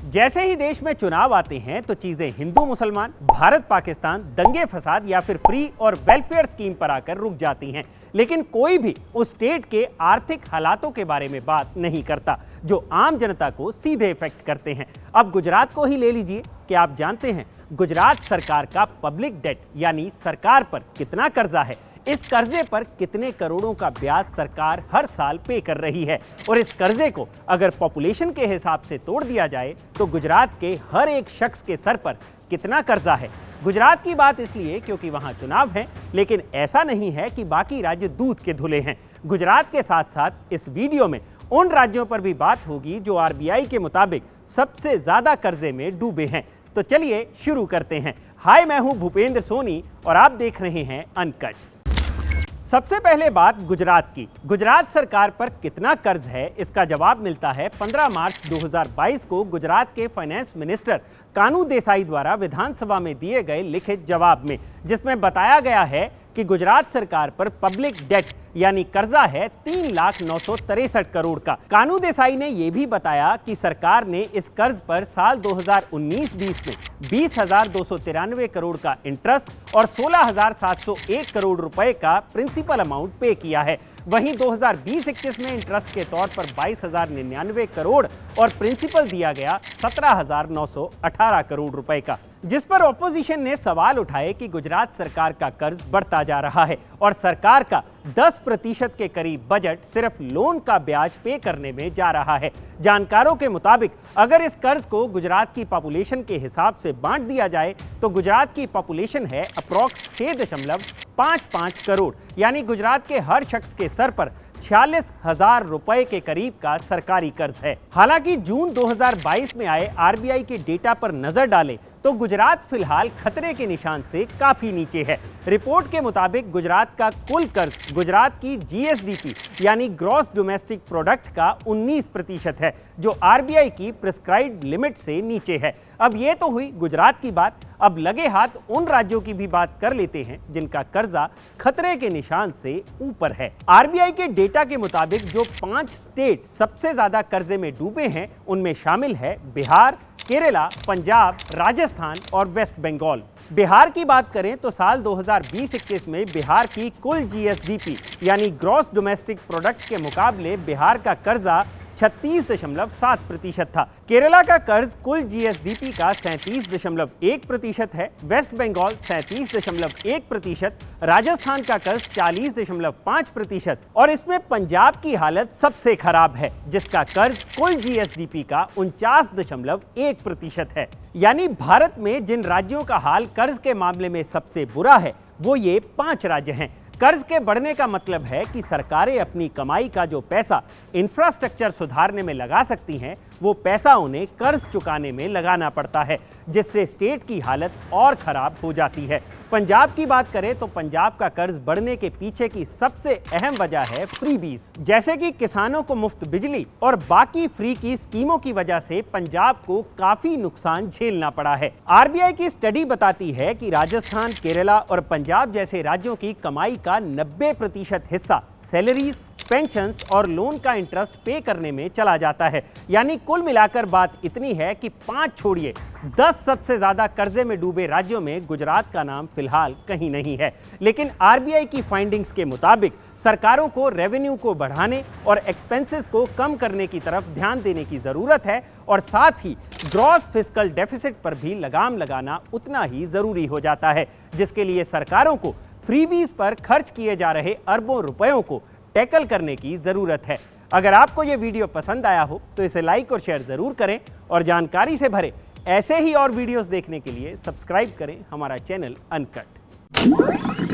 जैसे ही देश में चुनाव आते हैं तो चीजें हिंदू मुसलमान, भारत पाकिस्तान, दंगे फसाद या फिर फ्री और वेलफेयर स्कीम पर आकर रुक जाती हैं। लेकिन कोई भी उस स्टेट के आर्थिक हालातों के बारे में बात नहीं करता जो आम जनता को सीधे इफेक्ट करते हैं। अब गुजरात को ही ले लीजिए कि आप जानते हैं गुजरात सरकार का पब्लिक डेट यानी सरकार पर कितना कर्जा है, इस कर्जे पर कितने करोड़ों का ब्याज सरकार हर साल पे कर रही है और इस कर्जे को अगर पॉपुलेशन के हिसाब से तोड़ दिया जाए तो गुजरात के हर एक शख्स के सर पर कितना कर्जा है। गुजरात की बात इसलिए क्योंकि वहां चुनाव है, लेकिन ऐसा नहीं है कि बाकी राज्य दूध के धुले हैं। गुजरात के साथ साथ इस वीडियो में उन राज्यों पर भी बात होगी जो आरबीआई के मुताबिक सबसे ज्यादा कर्जे में डूबे हैं। तो चलिए शुरू करते हैं। हाय, मैं हूं भूपेंद्र सोनी और आप देख रहे हैं अनकट। सबसे पहले बात गुजरात की। गुजरात सरकार पर कितना कर्ज है, इसका जवाब मिलता है 15 मार्च 2022 को गुजरात के फाइनेंस मिनिस्टर कानू देसाई द्वारा विधानसभा में दिए गए लिखित जवाब में, जिसमें बताया गया है कि गुजरात सरकार पर पब्लिक डेट यानी कर्जा है 3,09,63 करोड़ का। कानू देसाई ने यह भी बताया कि सरकार ने इस कर्ज पर साल 2019-20 में 20,293 करोड़ का इंटरेस्ट और 16,701 करोड़ रुपए का प्रिंसिपल अमाउंट पे किया है। वहीं 2020-21 में इंटरेस्ट के तौर पर 22,099 करोड़ और प्रिंसिपल दिया गया 17,918 करोड़ रुपए का, जिस पर ऑपोजिशन ने सवाल उठाए कि गुजरात सरकार का कर्ज बढ़ता जा रहा है और सरकार का 10% के करीब बजट सिर्फ लोन का ब्याज पे करने में जा रहा है। जानकारों के मुताबिक अगर इस कर्ज को गुजरात की पॉपुलेशन के हिसाब से बांट दिया जाए तो गुजरात की पॉपुलेशन है अप्रॉक्स 6.55 करोड़, यानी गुजरात के हर शख्स के सर पर 46,000 रुपए के करीब का सरकारी कर्ज है। हालांकि जून 2022 में आए आरबीआई के डेटा पर नजर डालें तो गुजरात फिलहाल खतरे के निशान से काफी नीचे है। रिपोर्ट के मुताबिक गुजरात का कुल कर्ज गुजरात की जीएसडीपी यानी ग्रॉस डोमेस्टिक प्रोडक्ट का 19% है, जो आरबीआई की प्रिस्क्राइब्ड लिमिट से नीचे है। अब ये तो हुई गुजरात की बात, अब लगे हाथ उन राज्यों की भी बात कर लेते हैं जिनका कर्जा खतरे के निशान से ऊपर है। आरबीआई के डेटा के मुताबिक जो 5 स्टेट सबसे ज्यादा कर्जे में डूबे हैं उनमें शामिल है बिहार, केरला, पंजाब, राजस्थान और वेस्ट बंगाल। बिहार की बात करें तो साल 2020-21 में बिहार की कुल जीएसडीपी यानी ग्रॉस डोमेस्टिक प्रोडक्ट के मुकाबले बिहार का कर्जा 36.7% था। केरला का कर्ज कुल जीएसडीपी का 37.1% है, वेस्ट बंगाल 37.1%, राजस्थान का कर्ज 40.5% और इसमें पंजाब की हालत सबसे खराब है जिसका कर्ज कुल जीएसडीपी का 49.1% है। यानी भारत में जिन राज्यों का हाल कर्ज के मामले में सबसे बुरा है वो ये 5 राज्य हैं। कर्ज के बढ़ने का मतलब है कि सरकारें अपनी कमाई का जो पैसा इंफ्रास्ट्रक्चर सुधारने में लगा सकती हैं वो पैसा उन्हें कर्ज चुकाने में लगाना पड़ता है, जिससे स्टेट की हालत और खराब हो जाती है। पंजाब की बात करें तो पंजाब का कर्ज बढ़ने के पीछे की सबसे अहम वजह है फ्रीबीज, जैसे कि किसानों को मुफ्त बिजली और बाकी फ्री की स्कीमों की वजह से पंजाब को काफी नुकसान झेलना पड़ा है। आरबीआई की स्टडी बताती है कि राजस्थान, केरला और पंजाब जैसे राज्यों की कमाई का 90% हिस्सा सैलरीज, पेंशन्स और लोन का इंटरेस्ट पे करने में चला जाता है। यानी कुल मिलाकर बात इतनी है कि 5 छोड़िए 10 सबसे ज्यादा कर्जे में डूबे राज्यों में गुजरात का नाम फिलहाल कहीं नहीं है। लेकिन आरबीआई की फाइंडिंग्स के मुताबिक सरकारों को रेवेन्यू को बढ़ाने और एक्सपेंसेस को कम करने की तरफ ध्यान देने की जरूरत है और साथ ही ग्रॉस फिस्कल डेफिसिट पर भी लगाम लगाना उतना ही जरूरी हो जाता है, जिसके लिए सरकारों को फ्रीबीज पर खर्च किए जा रहे अरबों रुपयों को टैकल करने की जरूरत है। अगर आपको यह वीडियो पसंद आया हो तो इसे लाइक और शेयर जरूर करें और जानकारी से भरे ऐसे ही और वीडियोस देखने के लिए सब्सक्राइब करें हमारा चैनल अनकट।